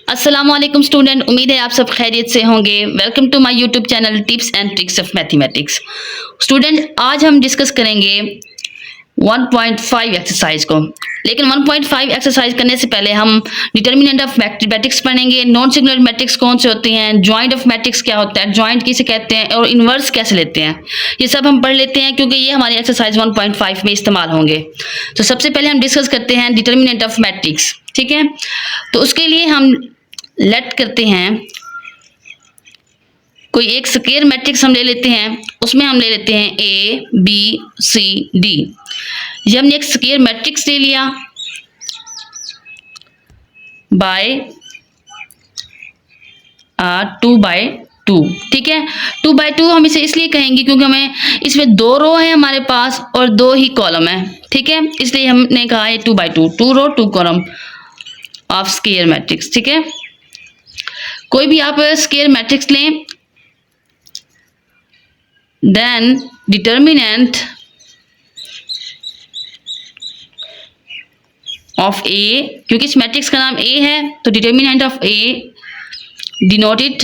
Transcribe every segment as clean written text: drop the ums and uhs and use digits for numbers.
अस्सलामुअलैकुम स्टूडेंट, उम्मीद है आप सब खैरियत से होंगे। Welcome to my YouTube channel tips and tricks of mathematics. Student, आज हम डिस्कस करेंगे 1.5 एक्सरसाइज को। लेकिन 1.5 एक्सरसाइज करने से पहले हम डिटर्मिनेंट ऑफ मैट्रिक्स पढ़ेंगे, नॉन सिंगुलर मैट्रिक्स कौन से होते हैं, जॉइंट ऑफ मैट्रिक्स क्या होता है, जॉइंट किसे कहते हैं और इन्वर्स कैसे लेते हैं, ये सब हम पढ़ लेते हैं क्योंकि ये हमारी एक्सरसाइज 1.5 में इस्तेमाल होंगे। तो सबसे पहले हम डिस्कस करते हैं डिटर्मिनेंट ऑफ मैट्रिक्स। ठीक है, तो उसके लिए हम लेट करते हैं कोई एक स्क्वायर मैट्रिक्स हम ले लेते हैं, उसमें हम ले लेते हैं ए बी सी डी। ये हमने एक स्क्वायर मैट्रिक्स ले लिया बाय 2/2। ठीक है, 2/2 हम इसे इसलिए कहेंगे क्योंकि हमें इसमें 2 रो है हमारे पास और 2 ही कॉलम है। ठीक है, इसलिए हमने कहा है 2/2, 2 रो 2 कॉलम ऑफ स्क्वायर मैट्रिक्स। ठीक है, कोई भी आप स्क्वायर मैट्रिक्स लें, देन डिटर्मिनेंट ऑफ ए, क्योंकि इस मैट्रिक्स का नाम ए है तो determinant of A denoted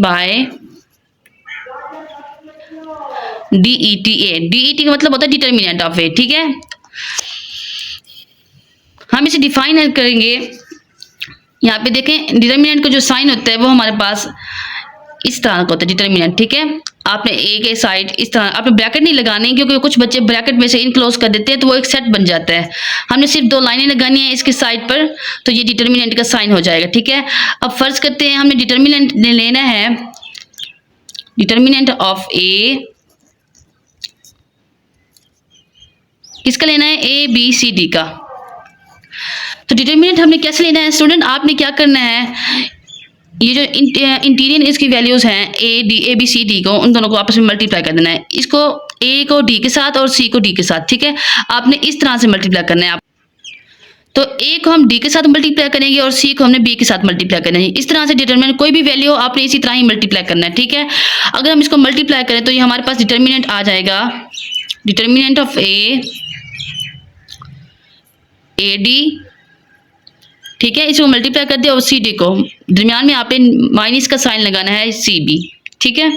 by DETA। DET का मतलब होता है डिटर्मिनेंट ऑफ ए। ठीक है, हम इसे डिफाइन करेंगे। यहाँ पे देखें, डिटर्मिनेंट का जो साइन होता है वो हमारे पास इस तरह का होता है डिटर्मिनेंट। ठीक है, आपने ए के साइड इस तरह, आपने ब्रैकेट नहीं लगानी क्योंकि कुछ बच्चे ब्रैकेट में से इनक्लोज कर देते हैं तो वो एक सेट बन जाता है। हमने सिर्फ 2 लाइनें लगानी है इसकी साइड पर, तो ये डिटर्मिनेंट का साइन हो जाएगा। ठीक है, अब फर्ज करते हैं हमने डिटर्मिनेंट लेना है, डिटर्मिनेंट ऑफ ए किसका लेना है, ए बी सी डी का। तो डिटर्मिनेंट हमने कैसे लेना है स्टूडेंट, आपने क्या करना है, ये जो इंटीरियर इसकी वैल्यूज हैं ए बी सी डी को, उन दोनों को आपस में मल्टीप्लाई कर देना है। इसको ए को डी के साथ और सी को डी के साथ। ठीक है, आपने इस तरह से मल्टीप्लाई करना है। आप तो ए को हम डी के साथ मल्टीप्लाई करेंगे और सी को हमने बी के साथ मल्टीप्लाई करना है। इस तरह से डिटर्मिनेंट कोई भी वैल्यू आपने इसी तरह ही मल्टीप्लाई करना है। ठीक है, अगर हम इसको मल्टीप्लाई करें तो ये हमारे पास डिटर्मिनेंट आ जाएगा, डिटर्मिनेंट ऑफ ए डी। ठीक है, इसको मल्टीप्लाई कर दिया और सी डी को, दरमियान में आपने माइनस का साइन लगाना है सी बी। ठीक है,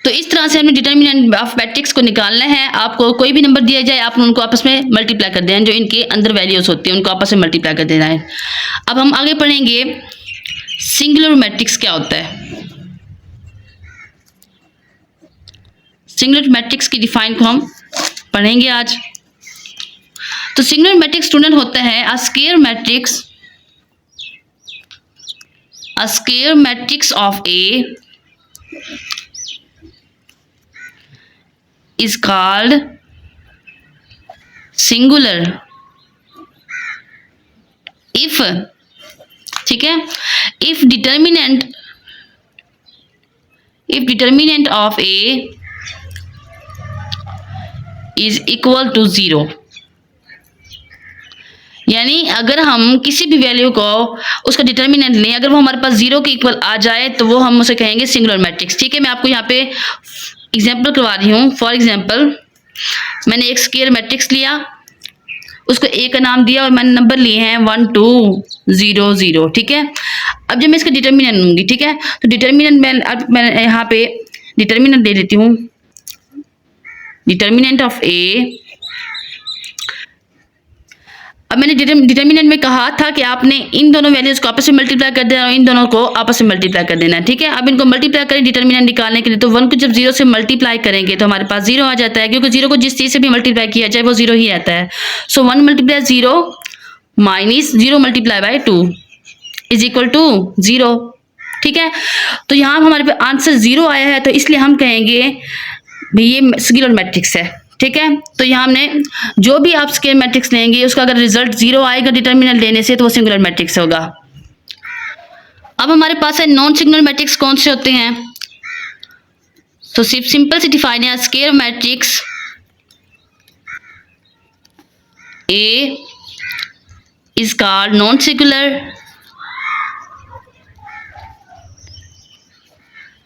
तो इस तरह से हमने डिटर्मिनेंट ऑफ मैट्रिक्स को निकालना है। आपको कोई भी नंबर दिया जाए, आप उनको आपस में मल्टीप्लाई कर देना, जो इनके अंदर वैल्यूज होती हैं उनको आपस में मल्टीप्लाई कर देना है। अब हम आगे पढ़ेंगे सिंगुलर मैट्रिक्स क्या होता है। सिंगुलर मैट्रिक्स की डिफाइन को हम पढ़ेंगे आज। तो सिंगुलर मैट्रिक्स स्टूडेंट होता है a square matrix of A is called singular if, ठीक है, if determinant of A is equal to 0। यानी अगर हम किसी भी वैल्यू को उसका डिटर्मिनेंट लें, अगर वो हमारे पास 0 के इक्वल आ जाए तो वो हम उसे कहेंगे सिंगुलर मैट्रिक्स। ठीक है, मैं आपको यहाँ पे एग्जाम्पल करवा रही हूँ। फॉर एग्जाम्पल, मैंने एक स्क्वायर मैट्रिक्स लिया, उसको ए का नाम दिया और मैंने नंबर लिए हैं 1 2 0 0। ठीक है, अब जब मैं इसका डिटर्मिनेंट लूँगी, ठीक है, तो डिटर्मिनेंट मैं यहाँ पे डिटर्मिनेंट ले लेती हूँ, डिटर्मिनेंट ऑफ ए। अब मैंने डिटर्मिनेंट में कहा था कि आपने इन दोनों वैल्यूज को आपस में मल्टीप्लाई कर देना और इन दोनों को आपस में मल्टीप्लाई कर देना है। ठीक है, अब इनको मल्टीप्लाई करें डिटर्मिनेंट निकालने के लिए, तो 1 को जब 0 से मल्टीप्लाई करेंगे तो हमारे पास 0 आ जाता है, क्योंकि 0 को जिस चीज़ से भी मल्टीप्लाई किया जाए वो 0 ही रहता है। So 1 multiply 0 minus 0 multiply by 2 is equal to 0। ठीक है, तो यहाँ हमारे पास आंसर 0 आया है, तो इसलिए हम कहेंगे भाई ये सिंगुलर मैट्रिक्स है। ठीक है, तो यहाँ हमने जो भी आप स्क्वायर मैट्रिक्स लेंगे उसका अगर रिजल्ट 0 आएगा डिटर्मिनेंट लेने से तो वो सिंगुलर मैट्रिक्स होगा। अब हमारे पास है नॉन सिंगुलर मैट्रिक्स कौन से होते हैं। तो सिर्फ सिंपल से डिफाइन है square matrix A is called non singular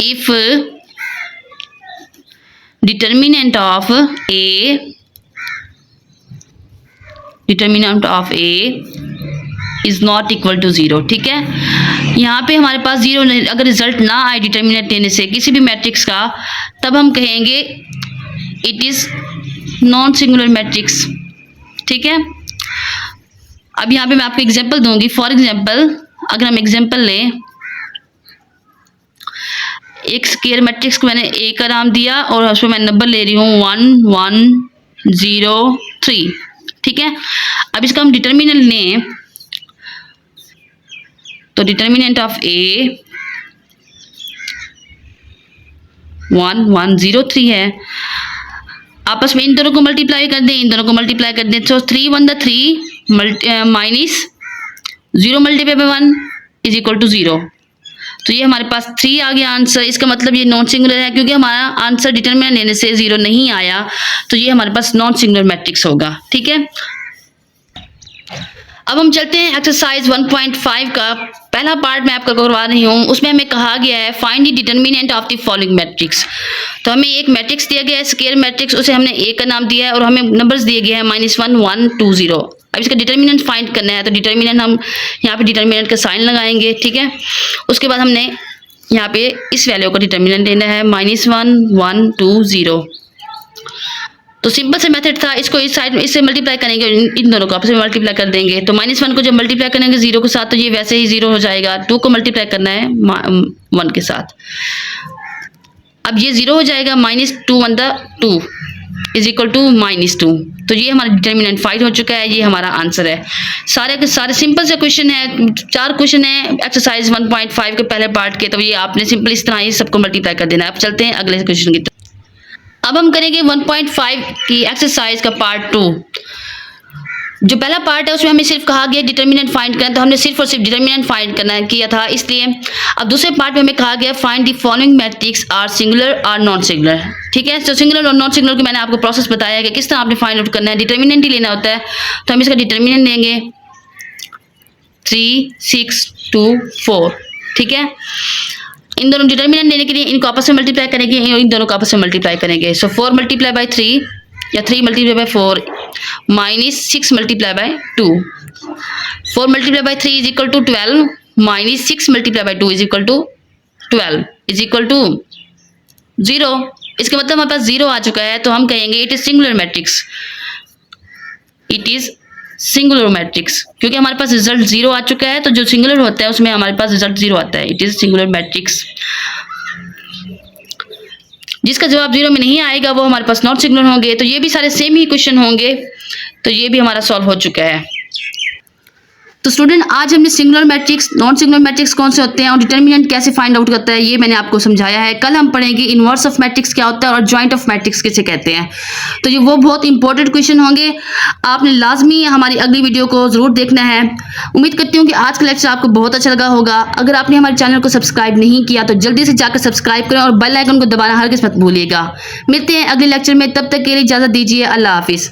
if determinant of A determinant of A is not equal to 0। ठीक है, यहाँ पे हमारे पास 0 अगर रिजल्ट ना आए डिटर्मिनेंट लेने से किसी भी मैट्रिक्स का, तब हम कहेंगे it is non singular matrix. ठीक है, अब यहाँ पे मैं आपको एग्जांपल दूंगी। फॉर एग्जांपल अगर हम एग्जांपल लें, एक स्क्वायर मैट्रिक्स को मैंने ए का नाम दिया और उसमें मैं नंबर ले रही हूँ 1 1 0 3। ठीक है, अब इसका हम डिटर्मिनेंट लें तो डिटर्मिनेंट ऑफ ए 1 1 0 3 है। आपस में इन दोनों को मल्टीप्लाई कर दें, इन दोनों को मल्टीप्लाई कर दें, तो 3 1 द 3 minus 0 multiply by 1 is equal to 0। तो ये हमारे पास 3 आ गया आंसर। इसका मतलब ये नॉन सिंगुलर है, क्योंकि हमारा आंसर डिटर्मिनेंट लेने से 0 नहीं आया, तो ये हमारे पास नॉन सिंगुलर मैट्रिक्स होगा। ठीक है, अब हम चलते हैं एक्सरसाइज 1.5 का पहला पार्ट मैं आपका करवा रही हूँ। उसमें हमें कहा गया है find the determinant of the following matrix. तो हमें एक मैट्रिक्स दिया गया है स्क्वायर मैट्रिक्स, उसे हमने ए का नाम दिया है और हमें नंबर्स दिए गए हैं -1 1 2 0। अब इसका डिटर्मिनेंट फाइंड करना है, तो डिटर्मिनेंट हम यहाँ पे डिटर्मिनेंट का साइन लगाएंगे। ठीक है, उसके बाद हमने यहाँ पे इस वैल्यू का डिटर्मिनेंट लेना है -1 1 2 0। तो सिंपल से मेथड था, इसको इस साइड में इससे मल्टीप्लाई करेंगे, इन दोनों को आपस में मल्टीप्लाई कर देंगे। तो -1 को जब मल्टीप्लाई करेंगे 0 के साथ तो ये वैसे ही 0 हो जाएगा। 2 को मल्टीप्लाई करना है 1 के साथ, अब ये 0 हो जाएगा। -2 1 2 इज इक्वल टू -2। तो ये हमारा डिटर्मिनेंट फाइंड हो चुका है, ये हमारा आंसर है। सारे के सारे सिंपल से क्वेश्चन है, 4 क्वेश्चन है एक्सरसाइज 1.5 के पहले पार्ट के। तो ये आपने सिंपल इस तरह ही सबको मल्टीप्लाई कर देना है। अब चलते हैं अगले क्वेश्चन की तरफ। अब हम करेंगे 1.5 की एक्सरसाइज का पार्ट 2। जो पहला पार्ट है उसमें हमें सिर्फ कहा गया डिटर्मिनेंट फाइंड करना, तो हमने सिर्फ और सिर्फ डिटर्मिनेंट फाइंड करना किया था इसलिए। अब दूसरे पार्ट में हमें कहा गया find the following matrix are singular और नॉन सिंगुलर। ठीक है, तो सिंगुलर और नॉन सिंगुलर की मैंने आपको प्रोसेस बताया है कि किस तरह आपने फाइंड आउट करना है। डिटर्मिनेंट ही लेना होता है, तो हम इसका डिटर्मिनेंट लेंगे 3 6 2 4। ठीक है, इन दोनों डिटर्मिनेंट लेने के लिए इनको आपस में मल्टीप्लाई करेंगे, इन दोनों को आपस में मल्टीप्लाई करेंगे। सो 4 मल्टीप्लाई बाय 3 या 3 multiply by 4 -6 multiply by 2। 4 multiply by 3 is equal to 12 -6 multiply by 2 is equal to 12 is equal to 0। इसका मतलब हमारे पास 0 आ चुका है, तो हम कहेंगे it is singular matrix. It is singular matrix, क्योंकि हमारे पास रिजल्ट 0 आ चुका है, तो जो सिंगुलर होता है उसमें हमारे पास रिजल्ट 0 आता है। It is singular matrix. जिसका जवाब 0 में नहीं आएगा वो हमारे पास नॉट सिंगुलर होंगे। तो ये भी सारे सेम ही क्वेश्चन होंगे, तो ये भी हमारा सॉल्व हो चुका है। तो स्टूडेंट आज हमने singular matrix, non singular matrix कौन से होते हैं और डिटर्मिनेंट कैसे फाइंड आउट करता है ये मैंने आपको समझाया है। कल हम पढ़ेंगे इनवर्स ऑफ मैट्रिक्स क्या होता है और जॉइंट ऑफ मैट्रिक्स किसे कहते हैं। तो ये वो बहुत इंपॉर्टेंट क्वेश्चन होंगे, आपने लाजमी हमारी अगली वीडियो को ज़रूर देखना है। उम्मीद करती हूँ कि आज का लेक्चर आपको बहुत अच्छा लगा होगा। अगर आपने हमारे चैनल को सब्सक्राइब नहीं किया तो जल्दी से जाकर सब्सक्राइब करें और बेल आइकन को दबाना हरगिज़ मत भूलिएगा। मिलते हैं अगले लेक्चर में, तब तक के लिए इजाज़त दीजिए। अल्लाह हाफिज़।